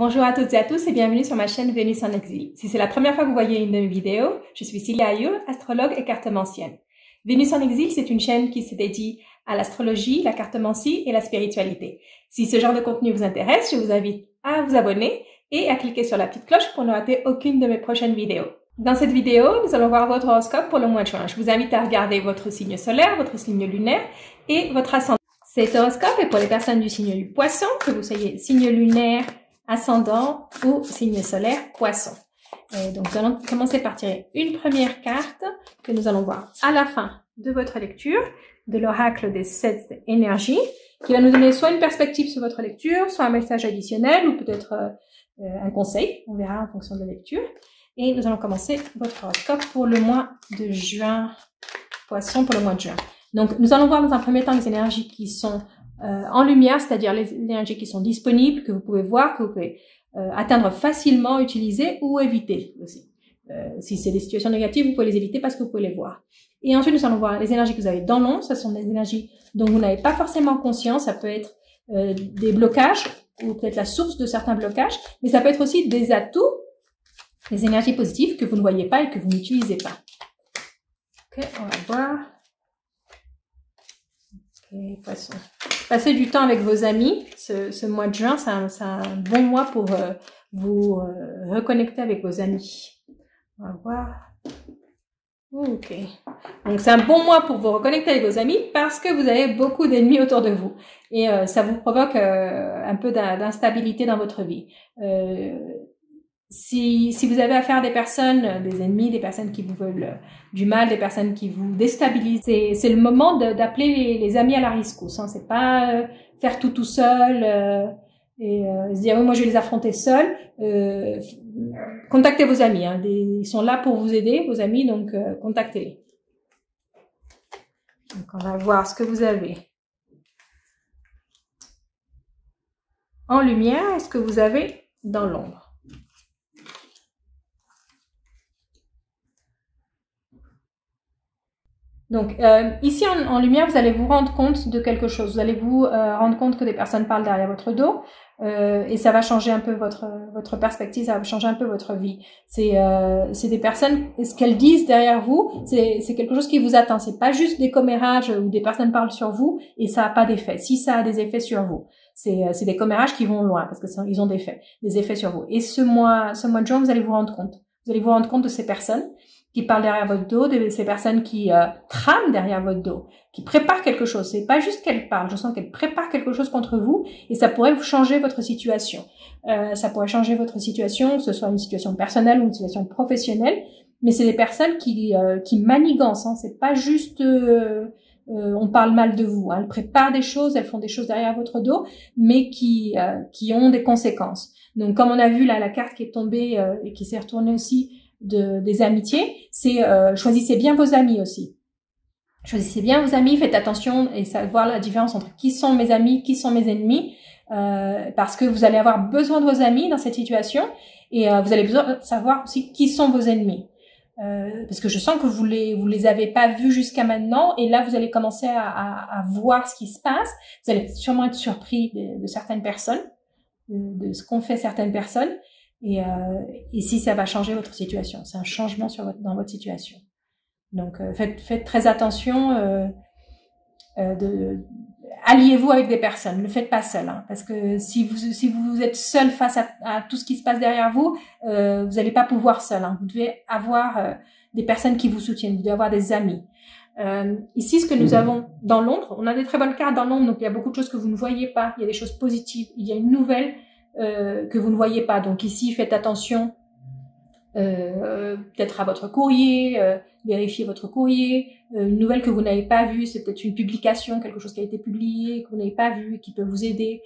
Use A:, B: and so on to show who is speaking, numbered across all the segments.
A: Bonjour à toutes et à tous et bienvenue sur ma chaîne Vénus en exil. Si c'est la première fois que vous voyez une de mes vidéos, je suis Cilia Ayou, astrologue et cartomancienne. Vénus en exil, c'est une chaîne qui se dédie à l'astrologie, la cartomancie et la spiritualité. Si ce genre de contenu vous intéresse, je vous invite à vous abonner et à cliquer sur la petite cloche pour ne rater aucune de mes prochaines vidéos. Dans cette vidéo, nous allons voir votre horoscope pour le mois de juin. Je vous invite à regarder votre signe solaire, votre signe lunaire et votre ascendant. Cet horoscope est pour les personnes du signe du poisson, que vous soyez signe lunaire, ascendant ou signe solaire poisson. Et donc, nous allons commencer par tirer une première carte que nous allons voir à la fin de votre lecture, de l'oracle des 7 énergies, qui va nous donner soit une perspective sur votre lecture, soit un message additionnel ou peut-être un conseil. On verra en fonction de la lecture. Et nous allons commencer votre horoscope pour le mois de juin, poisson pour le mois de juin. Donc, nous allons voir dans un premier temps les énergies qui sont en lumière, c'est-à-dire les énergies qui sont disponibles, que vous pouvez voir, que vous pouvez atteindre facilement, utiliser ou éviter aussi. Si c'est des situations négatives, vous pouvez les éviter parce que vous pouvez les voir. Et ensuite, nous allons voir les énergies que vous avez dans l'ombre. Ce sont des énergies dont vous n'avez pas forcément conscience. Ça peut être des blocages ou peut-être la source de certains blocages, mais ça peut être aussi des atouts, des énergies positives que vous ne voyez pas et que vous n'utilisez pas. Ok, on va voir. Ok, poisson. Passez du temps avec vos amis. Ce mois de juin, c'est un bon mois pour vous reconnecter avec vos amis. On va voir. Ok. Donc, c'est un bon mois pour vous reconnecter avec vos amis parce que vous avez beaucoup d'ennemis autour de vous. Et ça vous provoque un peu d'instabilité dans votre vie. Si vous avez affaire à des personnes, des ennemis, des personnes qui vous veulent du mal, des personnes qui vous déstabilisent, c'est le moment d'appeler les amis à la rescousse. Hein. C'est pas faire tout seul et se dire oui, moi je vais les affronter seul. Contactez vos amis. Hein. Ils sont là pour vous aider, vos amis, donc contactez-les. Donc on va voir ce que vous avez en lumière et ce que vous avez dans l'ombre. Donc ici en lumière, vous allez vous rendre compte de quelque chose. Vous allez vous rendre compte que des personnes parlent derrière votre dos et ça va changer un peu votre perspective, ça va changer un peu votre vie. C'est des personnes, ce qu'elles disent derrière vous, c'est quelque chose qui vous atteint. C'est pas juste des commérages où des personnes parlent sur vous et ça a pas d'effet. Si ça a des effets sur vous, c'est des commérages qui vont loin parce que ils ont des effets sur vous. Et ce mois de juin, vous allez vous rendre compte. Vous allez vous rendre compte de ces personnes qui parlent derrière votre dos, de ces personnes qui trament derrière votre dos, qui préparent quelque chose. C'est pas juste qu'elles parlent, je sens qu'elles préparent quelque chose contre vous et ça pourrait vous changer votre situation. Ça pourrait changer votre situation, que ce soit une situation personnelle ou une situation professionnelle, mais c'est des personnes qui manigancent. Hein. C'est pas juste on parle mal de vous. Hein. Elles préparent des choses, elles font des choses derrière votre dos, mais qui ont des conséquences. Donc comme on a vu là la carte qui est tombée et qui s'est retournée aussi des amitiés, c'est choisissez bien vos amis aussi. Choisissez bien vos amis, faites attention et savoir la différence entre qui sont mes amis, qui sont mes ennemis, parce que vous allez avoir besoin de vos amis dans cette situation et vous allez besoin de savoir aussi qui sont vos ennemis. Parce que je sens que vous les avez pas vus jusqu'à maintenant et là vous allez commencer à voir ce qui se passe. Vous allez sûrement être surpris de certaines personnes, de ce qu'ont fait certaines personnes. Et ici, ça va changer votre situation. C'est un changement dans votre situation. Donc, faites très attention. Alliez-vous avec des personnes. Ne le faites pas seul, hein, parce que si vous êtes seul face à tout ce qui se passe derrière vous, vous n'allez pas pouvoir seul. Hein. Vous devez avoir des personnes qui vous soutiennent. Vous devez avoir des amis. Ici, ce que nous avons dans l'ombre, on a des très bonnes cartes dans l'ombre. Donc, il y a beaucoup de choses que vous ne voyez pas. Il y a des choses positives. Il y a une nouvelle que vous ne voyez pas. Donc ici, faites attention peut-être à votre courrier, vérifiez votre courrier, une nouvelle que vous n'avez pas vue, c'est peut-être une publication, quelque chose qui a été publié, que vous n'avez pas vu, qui peut vous aider.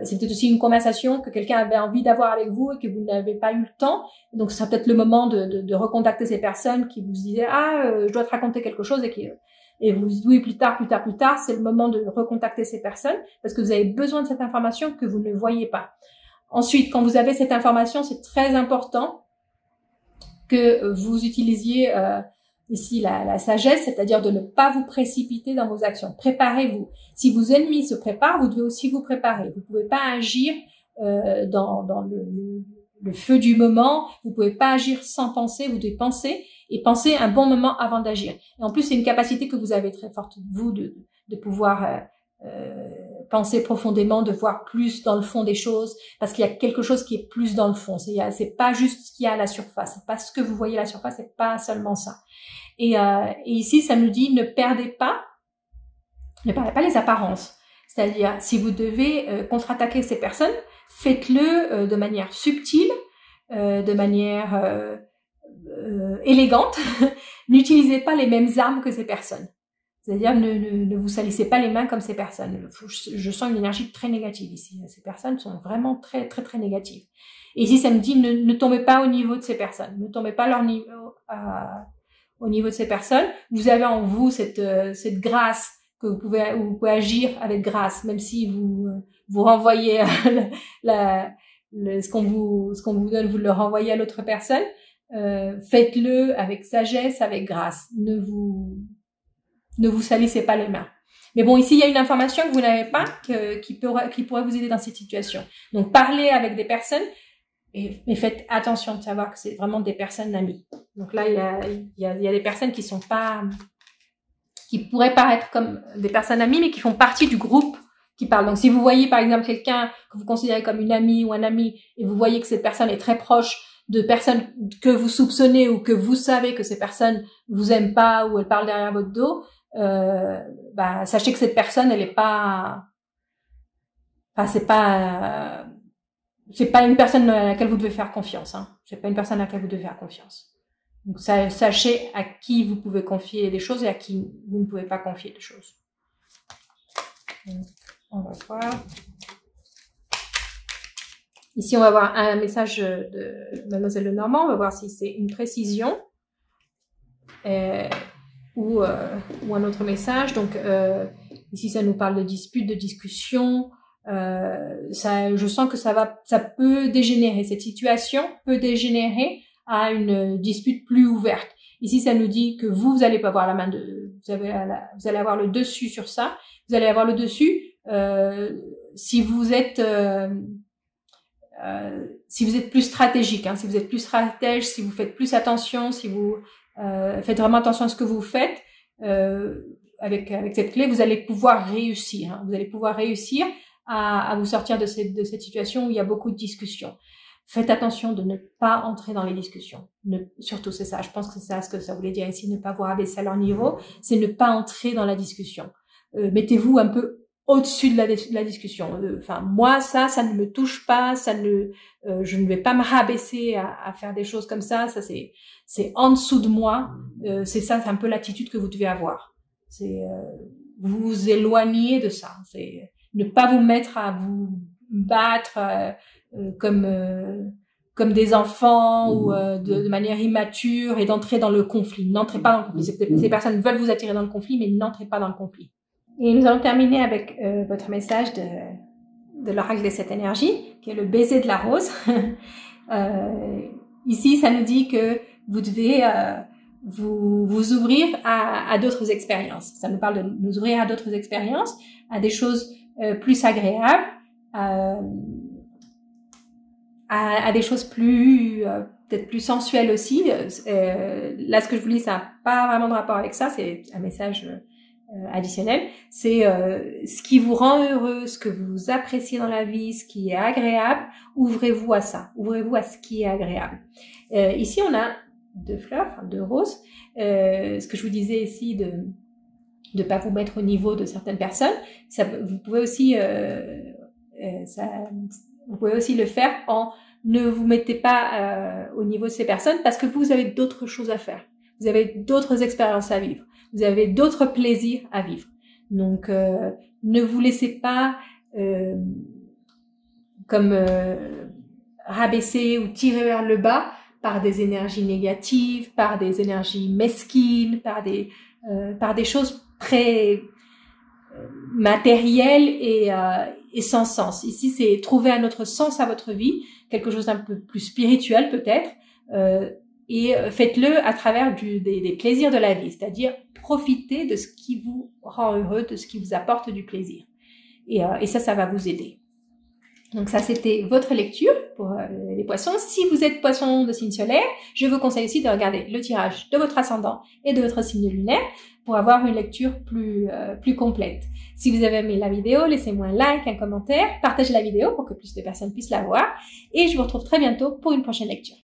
A: C'est peut-être aussi une conversation que quelqu'un avait envie d'avoir avec vous et que vous n'avez pas eu le temps. Donc ce sera peut-être le moment de recontacter ces personnes qui vous disaient « Ah, je dois te raconter quelque chose » et vous dites oui, plus tard, c'est le moment de recontacter ces personnes parce que vous avez besoin de cette information que vous ne voyez pas. Ensuite, quand vous avez cette information, c'est très important que vous utilisiez ici la sagesse, c'est-à-dire de ne pas vous précipiter dans vos actions. Préparez-vous. Si vos ennemis se préparent, vous devez aussi vous préparer. Vous ne pouvez pas agir dans le feu du moment. Vous pouvez pas agir sans penser, vous devez penser et penser un bon moment avant d'agir. Et en plus, c'est une capacité que vous avez très forte, vous, de pouvoir penser profondément, de voir plus dans le fond des choses, parce qu'il y a quelque chose qui est plus dans le fond. C'est pas juste ce qu'il y a à la surface, c'est pas ce que vous voyez à la surface, c'est pas seulement ça. Et ici, ça nous dit ne perdez pas les apparences. C'est-à-dire, si vous devez contre-attaquer ces personnes, faites-le de manière subtile, de manière élégante. N'utilisez pas les mêmes armes que ces personnes. C'est-à-dire, ne vous salissez pas les mains comme ces personnes. Je sens une énergie très négative ici. Ces personnes sont vraiment très, très, très négatives. Et ici, ça me dit, ne tombez pas au niveau de ces personnes. Ne tombez pas au niveau de ces personnes. Vous avez en vous cette grâce que vous pouvez agir avec grâce, même si vous renvoyez ce qu'on vous donne, vous le renvoyez à l'autre personne. Faites-le avec sagesse, avec grâce. Ne vous salissez pas les mains. Mais bon, ici, il y a une information que vous n'avez pas, qui pourrait vous aider dans cette situation. Donc, parlez avec des personnes, mais faites attention de savoir que c'est vraiment des personnes amies. Donc là, il y a des personnes qui pourraient paraître comme des personnes amies, mais qui font partie du groupe qui parle. Donc, si vous voyez, par exemple, quelqu'un que vous considérez comme une amie ou un ami, et vous voyez que cette personne est très proche de personnes que vous soupçonnez ou que vous savez que ces personnes vous aiment pas ou elles parlent derrière votre dos, sachez que cette personne, elle est pas, c'est pas une personne à laquelle vous devez faire confiance, hein. C'est pas une personne à laquelle vous devez faire confiance. Donc, sachez à qui vous pouvez confier des choses et à qui vous ne pouvez pas confier des choses. Donc, on va voir. Ici, on va voir un message de Mademoiselle Lenormand. On va voir si c'est une précision ou un autre message. Donc, ici, ça nous parle de dispute, de discussion. Je sens que ça peut dégénérer. Cette situation peut dégénérer à une dispute plus ouverte. Ici, ça nous dit que vous allez pas avoir la main vous allez avoir le dessus sur ça. Vous allez avoir le dessus si vous êtes plus stratégique, hein, si vous êtes plus stratège, si vous faites plus attention, si vous faites vraiment attention à ce que vous faites avec cette clé, vous allez pouvoir réussir. Hein, vous allez pouvoir réussir à vous sortir de cette situation où il y a beaucoup de discussions. Faites attention de ne pas entrer dans les discussions. Surtout, c'est ça. Je pense que c'est ça ce que ça voulait dire ici, ne pas vous rabaisser à leur niveau. C'est ne pas entrer dans la discussion. Mettez-vous un peu au-dessus de la discussion. Moi, ça ne me touche pas. Je ne vais pas me rabaisser à faire des choses comme ça. Ça, c'est en dessous de moi. C'est un peu l'attitude que vous devez avoir. C'est vous éloigner de ça. C'est ne pas vous mettre à vous battre comme des enfants ou de manière immature et d'entrer dans le conflit. N'entrez pas dans le conflit. Ces personnes veulent vous attirer dans le conflit, mais n'entrez pas dans le conflit. Et nous allons terminer avec votre message de l'oracle des 7 énergies, qui est le baiser de la rose. Ici, ça nous dit que vous devez vous ouvrir à d'autres expériences. Ça nous parle de nous ouvrir à d'autres expériences, à des choses plus agréables, à des choses plus peut-être plus sensuelles aussi. Là, ce que je vous lis, ça n'a pas vraiment de rapport avec ça. C'est un message additionnel. C'est ce qui vous rend heureux, ce que vous appréciez dans la vie, ce qui est agréable. Ouvrez-vous à ça. Ouvrez-vous à ce qui est agréable. Ici, on a 2 fleurs, enfin 2 roses. Ce que je vous disais ici de pas vous mettre au niveau de certaines personnes. Vous pouvez aussi le faire en ne vous mettez pas au niveau de ces personnes parce que vous avez d'autres choses à faire. Vous avez d'autres expériences à vivre. Vous avez d'autres plaisirs à vivre. Donc, ne vous laissez pas rabaisser ou tirer vers le bas par des énergies négatives, par des énergies mesquines, par des choses très matérielles et sans sens. Ici, c'est trouver un autre sens à votre vie, quelque chose d'un peu plus spirituel peut-être, et faites-le à travers des plaisirs de la vie, c'est-à-dire profitez de ce qui vous rend heureux, de ce qui vous apporte du plaisir. Et ça va vous aider. Donc ça, c'était votre lecture pour les poissons. Si vous êtes poisson de signe solaire, je vous conseille aussi de regarder le tirage de votre ascendant et de votre signe lunaire pour avoir une lecture plus complète. Si vous avez aimé la vidéo, laissez-moi un like, un commentaire, partagez la vidéo pour que plus de personnes puissent la voir. Et je vous retrouve très bientôt pour une prochaine lecture.